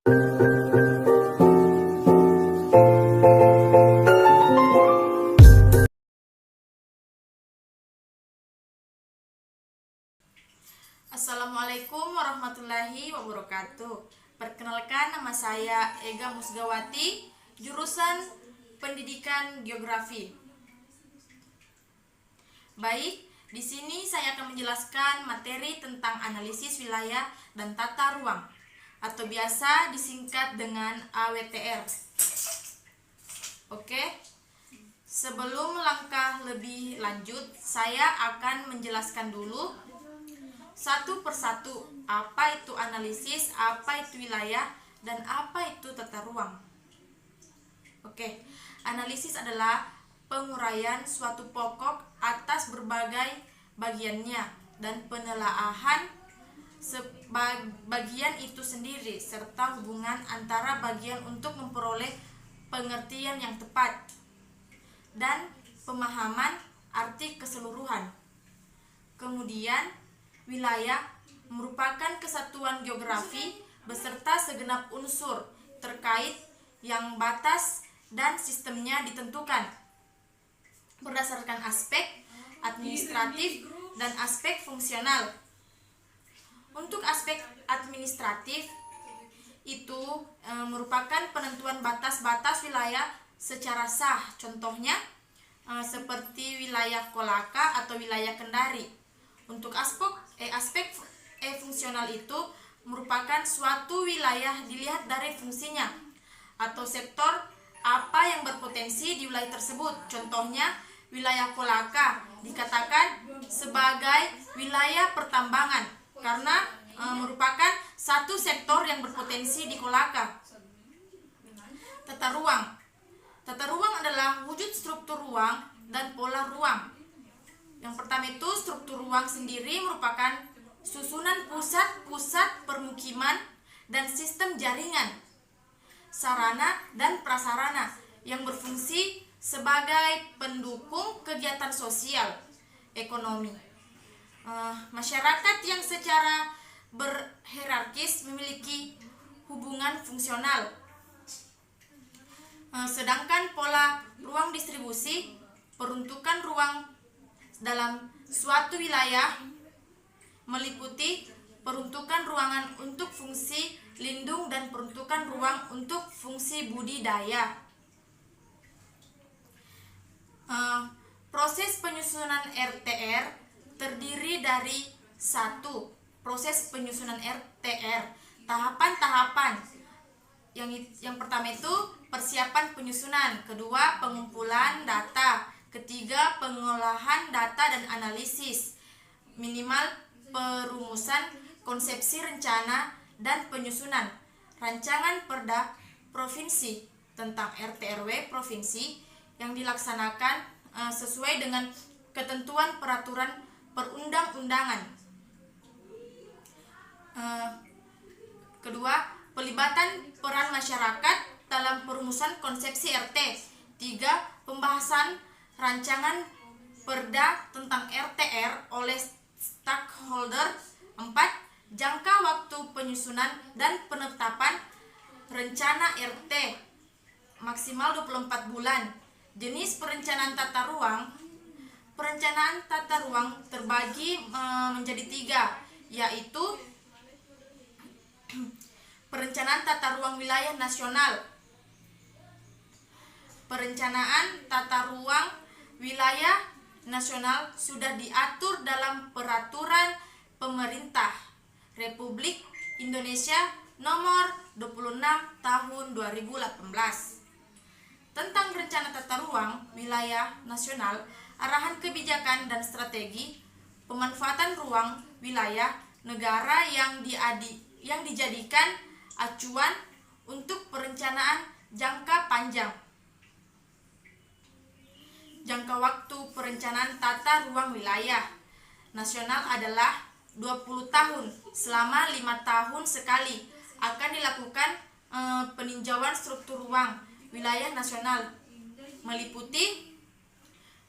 Assalamualaikum warahmatullahi wabarakatuh. Perkenalkan, nama saya Ega Musgawati, jurusan Pendidikan Geografi. Baik, di sini saya akan menjelaskan materi tentang analisis wilayah dan tata ruang, atau biasa disingkat dengan AWTR. Oke, sebelum langkah lebih lanjut, saya akan menjelaskan dulu satu persatu apa itu analisis, apa itu wilayah, dan apa itu tata ruang. Oke, analisis adalah penguraian suatu pokok atas berbagai bagiannya dan penelaahan bagian itu sendiri serta hubungan antara bagian untuk memperoleh pengertian yang tepat dan pemahaman arti keseluruhan. Kemudian, wilayah merupakan kesatuan geografi beserta segenap unsur terkait yang batas dan sistemnya ditentukan berdasarkan aspek administratif dan aspek fungsional. Untuk aspek administratif itu merupakan penentuan batas-batas wilayah secara sah, contohnya seperti wilayah Kolaka atau wilayah Kendari. Untuk aspek fungsional itu merupakan suatu wilayah dilihat dari fungsinya atau sektor apa yang berpotensi di wilayah tersebut. Contohnya wilayah Kolaka dikatakan sebagai wilayah pertambangan karena merupakan satu sektor yang berpotensi di Kolaka. Tata ruang. Tata ruang adalah wujud struktur ruang dan pola ruang. Yang pertama itu, struktur ruang sendiri merupakan susunan pusat-pusat permukiman dan sistem jaringan, sarana dan prasarana yang berfungsi sebagai pendukung kegiatan sosial, ekonomi. Masyarakat yang secara berhierarkis memiliki hubungan fungsional. Sedangkan pola ruang distribusi, peruntukan ruang dalam suatu wilayah meliputi peruntukan ruangan untuk fungsi lindung dan peruntukan ruang untuk fungsi budidaya. Proses penyusunan RTR terdiri dari satu, proses penyusunan RTR, tahapan-tahapan. Yang pertama itu persiapan penyusunan, kedua pengumpulan data, ketiga pengolahan data dan analisis, minimal perumusan konsepsi rencana dan penyusunan rancangan perda provinsi tentang RT/RW provinsi yang dilaksanakan sesuai dengan ketentuan peraturan perundang-undangan. Kedua, pelibatan peran masyarakat dalam perumusan konsepsi RT. Tiga, pembahasan rancangan perda tentang RTR oleh stakeholder. 4. Jangka waktu penyusunan dan penetapan rencana RT maksimal 24 bulan. Jenis perencanaan tata ruang. Perencanaan tata ruang terbagi menjadi 3, yaitu perencanaan tata ruang wilayah nasional. Perencanaan tata ruang wilayah nasional sudah diatur dalam Peraturan Pemerintah Republik Indonesia Nomor 26 Tahun 2018 tentang rencana tata ruang wilayah nasional, arahan kebijakan dan strategi pemanfaatan ruang wilayah negara yang dijadikan acuan untuk perencanaan jangka panjang. Jangka waktu perencanaan tata ruang wilayah nasional adalah 20 tahun. Selama 5 tahun sekali akan dilakukan peninjauan struktur ruang wilayah nasional, meliputi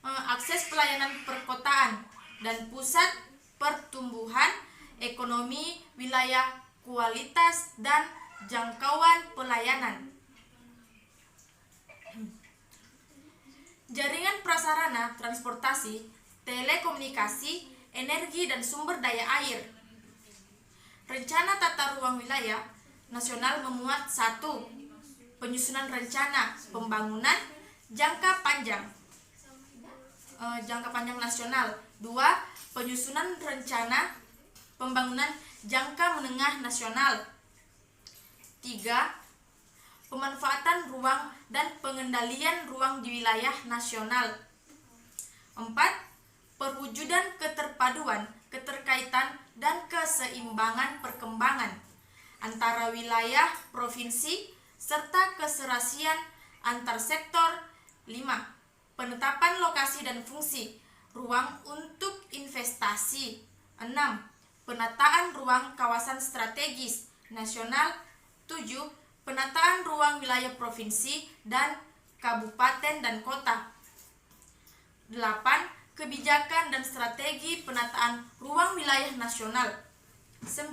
akses pelayanan perkotaan dan pusat pertumbuhan ekonomi wilayah, kualitas dan jangkauan pelayanan. Jaringan prasarana transportasi, telekomunikasi, energi dan sumber daya air. Rencana tata ruang wilayah nasional memuat 1. Penyusunan rencana pembangunan jangka panjang nasional. 2. Penyusunan rencana pembangunan jangka menengah nasional. 3. Pemanfaatan ruang dan pengendalian ruang di wilayah nasional. 4. Perwujudan keterpaduan, keterkaitan, dan keseimbangan perkembangan antara wilayah provinsi serta keserasian antar sektor. 5. Penetapan lokasi dan fungsi ruang untuk investasi. 6. Penataan ruang kawasan strategis nasional. 7. Penataan ruang wilayah provinsi dan kabupaten dan kota. 8. Kebijakan dan strategi penataan ruang wilayah nasional. 9.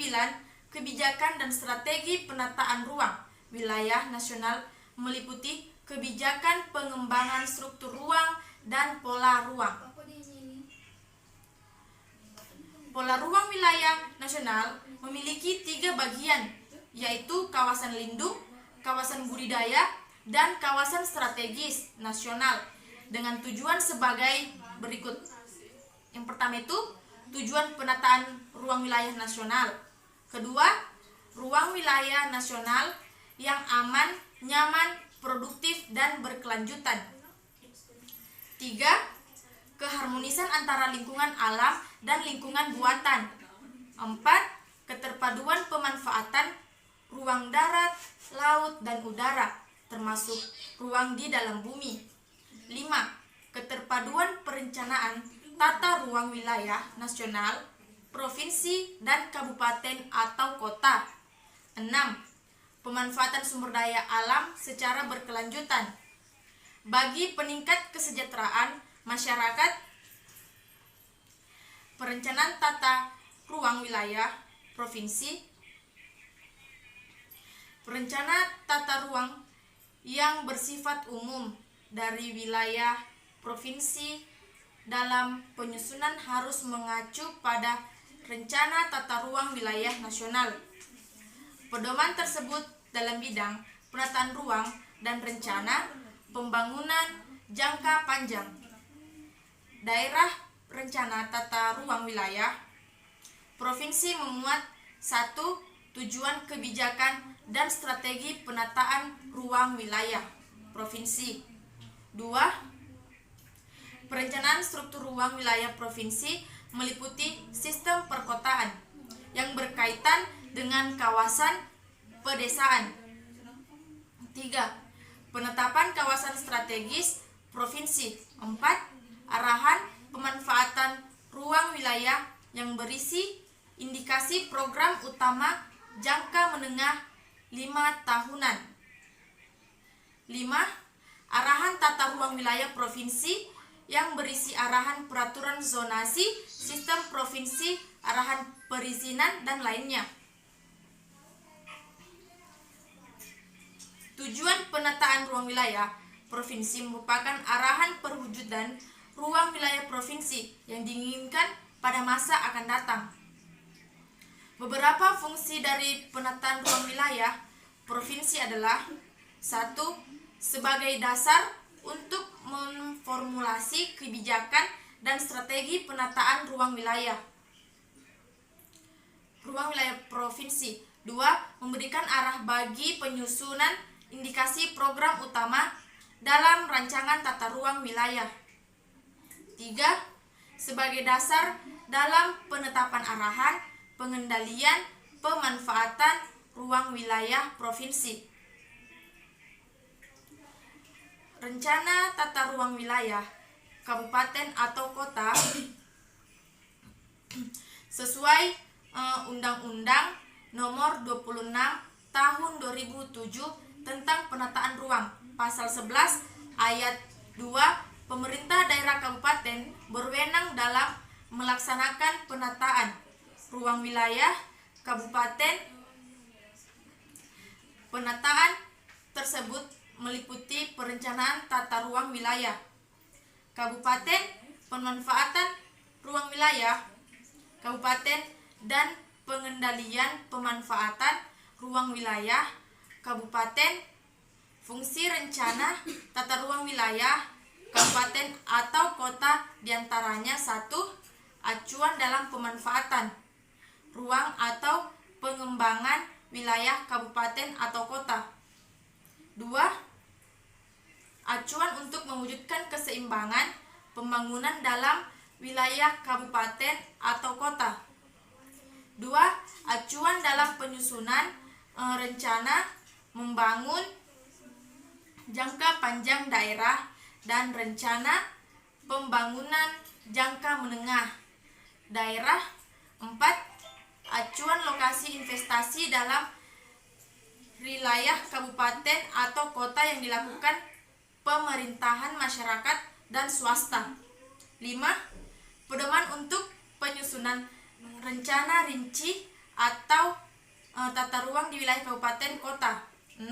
Kebijakan dan strategi penataan ruang wilayah nasional meliputi kebijakan pengembangan struktur ruang dan pola ruang. Pola ruang wilayah nasional memiliki 3 bagian, yaitu kawasan lindung, kawasan budidaya, dan kawasan strategis nasional dengan tujuan sebagai berikut. Yang pertama itu tujuan penataan ruang wilayah nasional. Kedua, ruang wilayah nasional yang aman, nyaman, produktif, dan berkelanjutan. 3. Keharmonisan antara lingkungan alam dan lingkungan buatan. 4. Keterpaduan pemanfaatan ruang darat, laut, dan udara, termasuk ruang di dalam bumi. 5. Keterpaduan perencanaan tata ruang wilayah nasional, provinsi, dan kabupaten atau kota. 6. Pemanfaatan sumber daya alam secara berkelanjutan bagi peningkat kesejahteraan masyarakat. Perencanaan tata ruang wilayah provinsi. Perencana tata ruang yang bersifat umum dari wilayah provinsi dalam penyusunan harus mengacu pada rencana tata ruang wilayah nasional. Pedoman tersebut dalam bidang penataan ruang dan rencana pembangunan jangka panjang. Daerah rencana tata ruang wilayah provinsi memuat 1. Tujuan kebijakan dan strategi penataan ruang wilayah provinsi. 2. Perencanaan struktur ruang wilayah provinsi meliputi sistem perkotaan yang berkaitan dengan kawasan pedesaan. 3. Penetapan kawasan strategis provinsi. 4. Arahan pemanfaatan ruang wilayah yang berisi indikasi program utama jangka menengah 5 tahunan. 5. Arahan tata ruang wilayah provinsi yang berisi arahan peraturan zonasi, sistem provinsi, arahan perizinan, dan lainnya. Tujuan penataan ruang wilayah provinsi merupakan arahan perwujudan ruang wilayah provinsi yang diinginkan pada masa akan datang. Beberapa fungsi dari penataan ruang wilayah provinsi adalah 1. Sebagai dasar untuk memformulasi kebijakan dan strategi penataan ruang wilayah provinsi. 2. Memberikan arah bagi penyusunan indikasi program utama dalam rancangan tata ruang wilayah. 3. Sebagai dasar dalam penetapan arahan pengendalian pemanfaatan ruang wilayah provinsi. Rencana tata ruang wilayah kabupaten atau kota sesuai Undang-Undang Nomor 26 Tahun 2007 tentang penataan ruang, pasal 11 ayat 2, pemerintah daerah kabupaten berwenang dalam melaksanakan penataan ruang wilayah kabupaten Penataan tersebut meliputi perencanaan tata ruang wilayah kabupaten, pemanfaatan ruang wilayah kabupaten, dan pengendalian pemanfaatan ruang wilayah kabupaten, fungsi rencana tata ruang wilayah kabupaten atau kota diantaranya: 1. Acuan dalam pemanfaatan ruang atau pengembangan wilayah kabupaten atau kota. 2. Acuan untuk mewujudkan keseimbangan pembangunan dalam wilayah kabupaten atau kota. 2. Acuan dalam penyusunan rencana membangun jangka panjang daerah dan rencana pembangunan jangka menengah daerah. 4. Acuan lokasi investasi dalam wilayah kabupaten atau kota yang dilakukan pemerintahan masyarakat dan swasta. 5. Pedoman untuk penyusunan rencana rinci atau tata ruang di wilayah kabupaten kota. 6.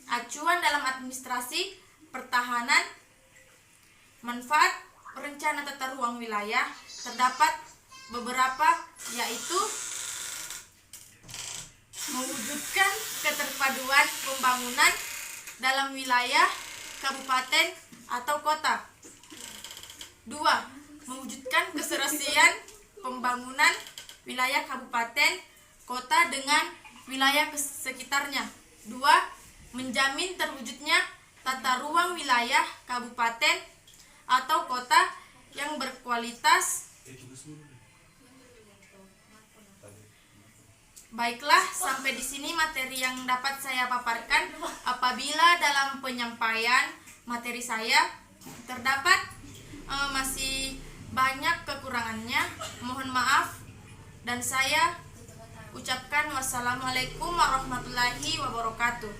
Acuan dalam administrasi pertahanan. Manfaat rencana tata ruang wilayah terdapat beberapa, yaitu mewujudkan keterpaduan pembangunan dalam wilayah kabupaten atau kota. 2. Mewujudkan keserasian pembangunan wilayah kabupaten kota dengan wilayah sekitarnya. 2. Menjamin terwujudnya tata ruang wilayah kabupaten atau kota yang berkualitas. Baiklah, sampai di sini materi yang dapat saya paparkan. Apabila dalam penyampaian materi saya terdapat masih banyak kekurangannya, mohon maaf, dan saya ucapkan wassalamualaikum warahmatullahi wabarakatuh.